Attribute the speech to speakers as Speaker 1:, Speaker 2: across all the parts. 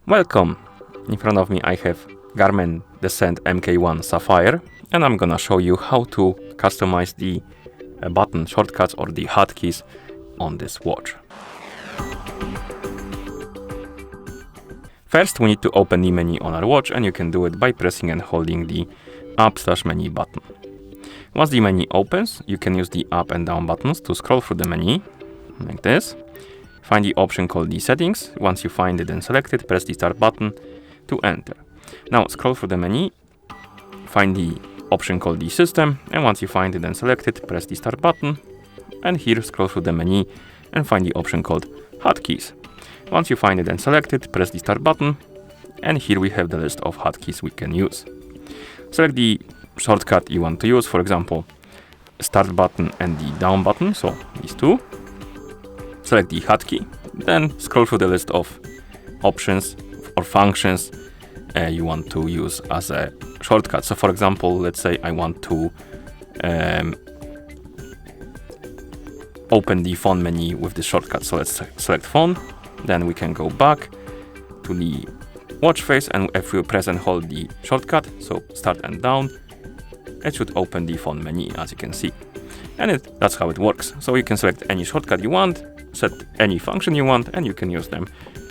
Speaker 1: Welcome! In front of me I have GARMIN Descent MK1 Sapphire, and I'm gonna show you how to customize the button shortcuts or the hotkeys on this watch. First we need to open the menu on our watch, and you can do it by pressing and holding the up/menu button. Once the menu opens, you can use the up and down buttons to scroll through the menu, like this. Find the option called the settings. Once you find it and select it, press the start button to enter. Now scroll through the menu, find the option called the system, and once you find it and select it, press the start button, and here scroll through the menu and find the option called hotkeys. Once you find it and select it, press the start button, and here we have the list of hotkeys we can use. Select the shortcut you want to use, for example, start button and the down button, so these two. Select the hotkey, then scroll through the list of options or functions you want to use as a shortcut. So for example, let's say I want to open the phone menu with the shortcut. So let's select phone, then we can go back to the watch face, and if we press and hold the shortcut, so start and down, it should open the phone menu, as you can see. And that's how it works. So you can select any shortcut you want, set any function you want, and you can use them,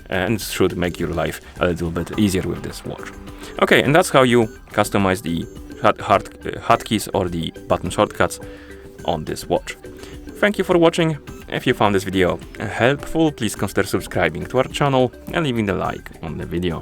Speaker 1: and it should make your life a little bit easier with this watch. Okay, and that's how you customize the hotkeys or the button shortcuts on this watch. Thank you for watching. If you found this video helpful, please consider subscribing to our channel and leaving a like on the video.